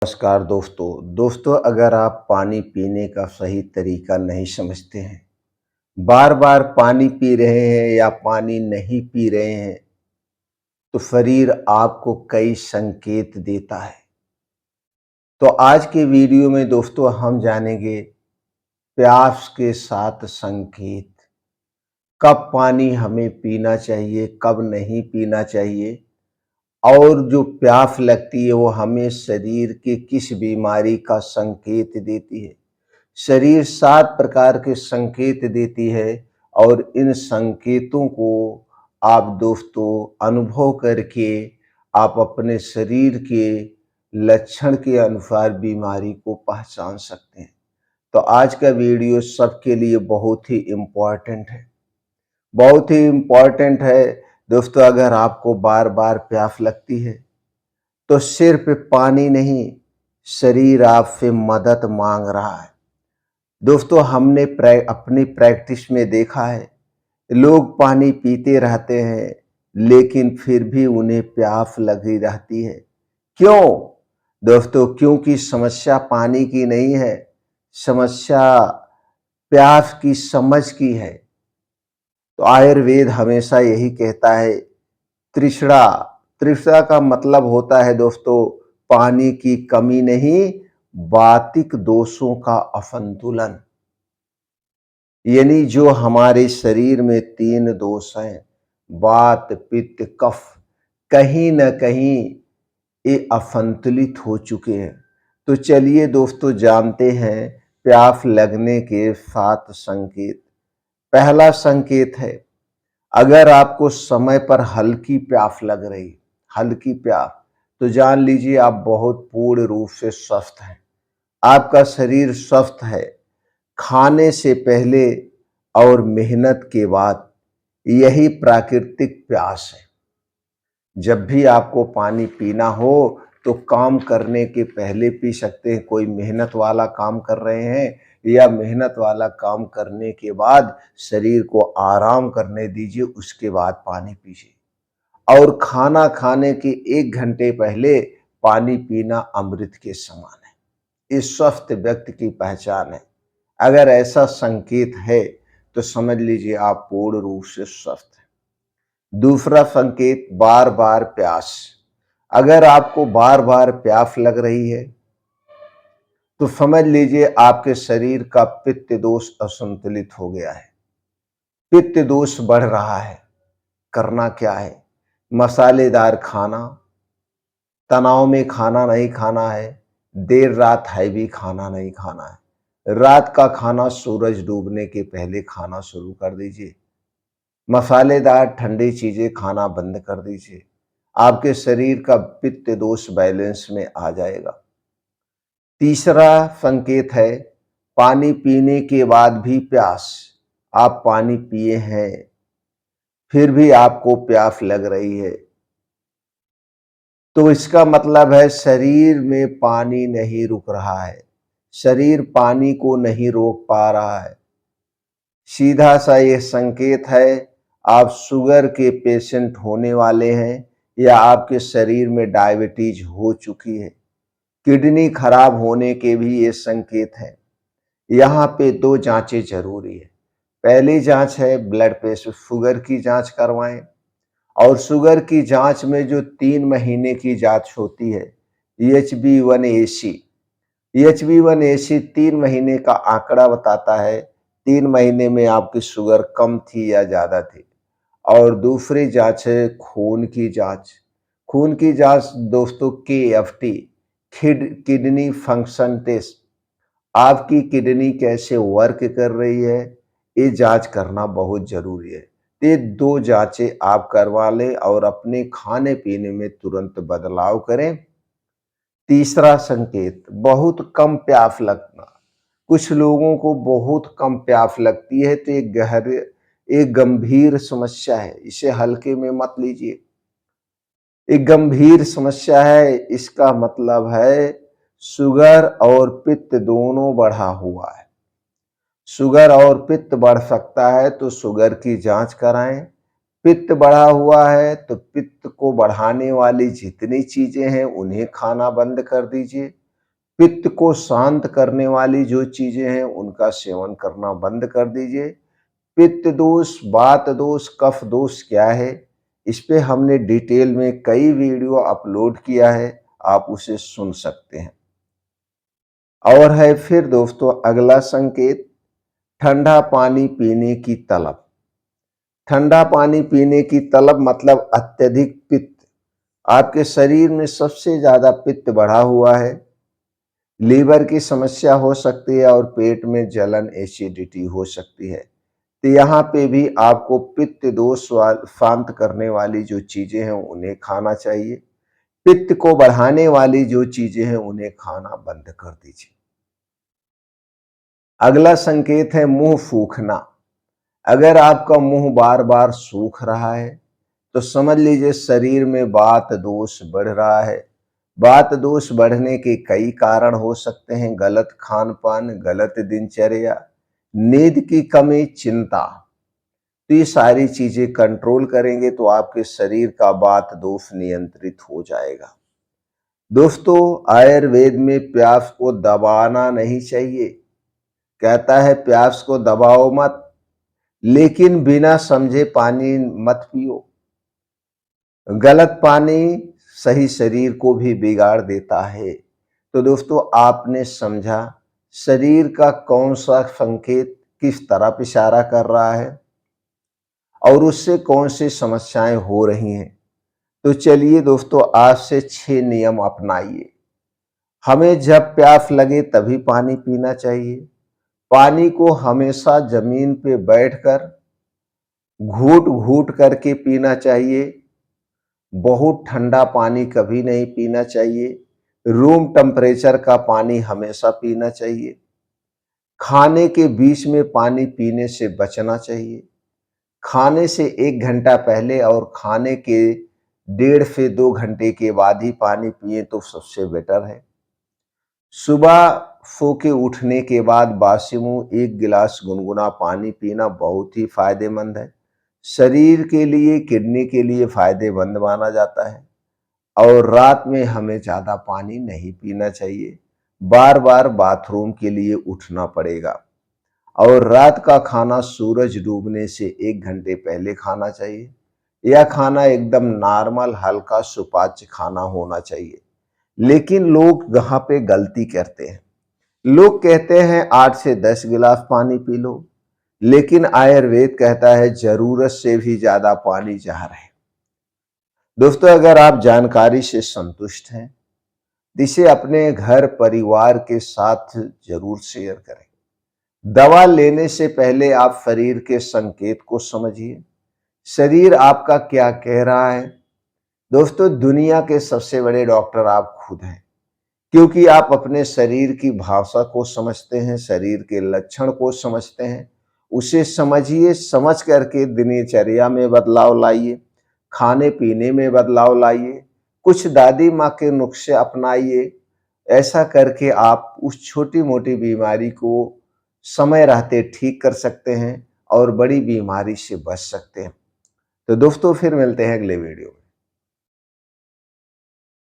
नमस्कार दोस्तों अगर आप पानी पीने का सही तरीका नहीं समझते हैं, बार बार पानी पी रहे हैं या पानी नहीं पी रहे हैं, तो शरीर आपको कई संकेत देता है। तो आज के वीडियो में दोस्तों हम जानेंगे प्यास के 7 संकेत। कब पानी हमें पीना चाहिए, कब नहीं पीना चाहिए, और जो प्यास लगती है वो हमें शरीर के किस बीमारी का संकेत देती है। शरीर 7 प्रकार के संकेत देती है और इन संकेतों को आप दोस्तों अनुभव करके आप अपने शरीर के लक्षण के अनुसार बीमारी को पहचान सकते हैं। तो आज का वीडियो सबके लिए बहुत ही इम्पोर्टेंट है, बहुत ही इम्पोर्टेंट है। दोस्तों अगर आपको बार बार प्यास लगती है तो सिर्फ पानी नहीं, शरीर आपसे मदद मांग रहा है। दोस्तों हमने अपनी प्रैक्टिस में देखा है, लोग पानी पीते रहते हैं लेकिन फिर भी उन्हें प्यास लगी रहती है। क्यों? दोस्तों क्योंकि समस्या पानी की नहीं है, समस्या प्यास की समझ की है। तो आयुर्वेद हमेशा यही कहता है, तृष्णा। तृष्णा का मतलब होता है दोस्तों पानी की कमी नहीं, वातिक दोषों का असंतुलन। यानी जो हमारे शरीर में 3 दोष हैं, वात पित्त कफ, कहीं न कहीं ये असंतुलित हो चुके हैं। तो चलिए दोस्तों जानते हैं प्यास लगने के 7 संकेत। पहला संकेत है, अगर आपको समय पर हल्की प्यास लग रही, हल्की प्यास, तो जान लीजिए आप बहुत पूर्ण रूप से स्वस्थ हैं, आपका शरीर स्वस्थ है। खाने से पहले और मेहनत के बाद यही प्राकृतिक प्यास है। जब भी आपको पानी पीना हो तो काम करने के पहले पी सकते हैं। कोई मेहनत वाला काम कर रहे हैं या मेहनत वाला काम करने के बाद शरीर को आराम करने दीजिए, उसके बाद पानी पीजिए। और खाना खाने के 1 घंटे पहले पानी पीना अमृत के समान है। इस स्वस्थ व्यक्ति की पहचान है। अगर ऐसा संकेत है तो समझ लीजिए आप पूर्ण रूप से स्वस्थ हैं। दूसरा संकेत, बार बार प्यास। अगर आपको बार बार प्यास लग रही है तो समझ लीजिए आपके शरीर का पित्त दोष असंतुलित हो गया है, पित्त दोष बढ़ रहा है। करना क्या है? मसालेदार खाना, तनाव में खाना नहीं खाना है, देर रात हैवी खाना नहीं खाना है। रात का खाना सूरज डूबने के पहले खाना शुरू कर दीजिए। मसालेदार ठंडी चीजें खाना बंद कर दीजिए। आपके शरीर का पित्त दोष बैलेंस में आ जाएगा। तीसरा संकेत है, पानी पीने के बाद भी प्यास। आप पानी पिए हैं फिर भी आपको प्यास लग रही है, तो इसका मतलब है शरीर में पानी नहीं रुक रहा है, शरीर पानी को नहीं रोक पा रहा है। सीधा सा ये संकेत है, आप शुगर के पेशेंट होने वाले हैं या आपके शरीर में डायबिटीज हो चुकी है। किडनी खराब होने के भी ये संकेत है। यहाँ पे 2 जांचें जरूरी है। पहली जांच है ब्लड प्रेशर, शुगर की जांच करवाएं। और शुगर की जांच में जो 3 महीने की जांच होती है, HbA1c, HbA1c 3 महीने का आंकड़ा बताता है 3 महीने में आपकी शुगर कम थी या ज्यादा थी। और दूसरी जांच है खून की जांच। खून की जांच दोस्तों KFT, किडनी फंक्शन टेस्ट, आपकी किडनी कैसे वर्क कर रही है, ये जांच करना बहुत जरूरी है। ये 2 जांचें आप करवा लें और अपने खाने पीने में तुरंत बदलाव करें। तीसरा संकेत, बहुत कम प्यास लगना। कुछ लोगों को बहुत कम प्यास लगती है, तो एक गंभीर समस्या है, इसे हल्के में मत लीजिए। एक गंभीर समस्या है, इसका मतलब है शुगर और पित्त दोनों बढ़ा हुआ है। शुगर और पित्त बढ़ सकता है तो शुगर की जांच कराएं। पित्त बढ़ा हुआ है तो पित्त को बढ़ाने वाली जितनी चीजें हैं उन्हें खाना बंद कर दीजिए। पित्त को शांत करने वाली जो चीजें हैं उनका सेवन करना बंद कर दीजिए। पित्त दोष, वात दोष, कफ दोष क्या है, इस पे हमने डिटेल में कई वीडियो अपलोड किया है, आप उसे सुन सकते हैं। और है फिर दोस्तों अगला संकेत, ठंडा पानी पीने की तलब। ठंडा पानी पीने की तलब मतलब अत्यधिक पित्त, आपके शरीर में सबसे ज्यादा पित्त बढ़ा हुआ है, लीवर की समस्या हो सकती है और पेट में जलन, एसिडिटी हो सकती है। तो यहाँ पे भी आपको पित्त दोष शांत करने वाली जो चीजें हैं उन्हें खाना चाहिए। पित्त को बढ़ाने वाली जो चीजें हैं उन्हें खाना बंद कर दीजिए। अगला संकेत है मुंह सूखना। अगर आपका मुंह बार बार सूख रहा है तो समझ लीजिए शरीर में वात दोष बढ़ रहा है। वात दोष बढ़ने के कई कारण हो सकते हैं, गलत खान पान, गलत दिनचर्या, नींद की कमी, चिंता। तो ये सारी चीजें कंट्रोल करेंगे तो आपके शरीर का वात दोष नियंत्रित हो जाएगा। दोस्तों आयुर्वेद में प्यास को दबाना नहीं चाहिए, कहता है प्यास को दबाओ मत, लेकिन बिना समझे पानी मत पियो। गलत पानी सही शरीर को भी बिगाड़ देता है। तो दोस्तों आपने समझा शरीर का कौन सा संकेत किस तरफ इशारा कर रहा है और उससे कौन सी समस्याएं हो रही हैं। तो चलिए दोस्तों आज से 6 नियम अपनाइए। हमें जब प्यास लगे तभी पानी पीना चाहिए। पानी को हमेशा जमीन पे बैठकर घूट घूट करके पीना चाहिए। बहुत ठंडा पानी कभी नहीं पीना चाहिए। रूम टेम्परेचर का पानी हमेशा पीना चाहिए। खाने के बीच में पानी पीने से बचना चाहिए। खाने से 1 घंटा पहले और खाने के 1.5 से 2 घंटे के बाद ही पानी पिए तो सबसे बेटर है। सुबह सो के उठने के बाद बासी मुंह 1 गिलास गुनगुना पानी पीना बहुत ही फायदेमंद है। शरीर के लिए, किडनी के लिए फायदेमंद माना जाता है। और रात में हमें ज्यादा पानी नहीं पीना चाहिए, बार बार बाथरूम के लिए उठना पड़ेगा। और रात का खाना सूरज डूबने से 1 घंटे पहले खाना चाहिए। यह खाना एकदम नॉर्मल हल्का सुपाच्य खाना होना चाहिए। लेकिन लोग यहाँ पे गलती करते हैं, लोग कहते हैं 8 से 10 गिलास पानी पी लो, लेकिन आयुर्वेद कहता है जरूरत से भी ज्यादा पानी जहर है। दोस्तों अगर आप जानकारी से संतुष्ट हैं इसे अपने घर परिवार के साथ जरूर शेयर करें। दवा लेने से पहले आप शरीर के संकेत को समझिए, शरीर आपका क्या कह रहा है। दोस्तों दुनिया के सबसे बड़े डॉक्टर आप खुद हैं, क्योंकि आप अपने शरीर की भाषा को समझते हैं, शरीर के लक्षण को समझते हैं। उसे समझिए, समझ करके दिनचर्या में बदलाव लाइए, खाने पीने में बदलाव लाइए, कुछ दादी माँ के नुस्खे अपनाइए। ऐसा करके आप उस छोटी मोटी बीमारी को समय रहते ठीक कर सकते हैं और बड़ी बीमारी से बच सकते हैं। तो दोस्तों फिर मिलते हैं अगले वीडियो में।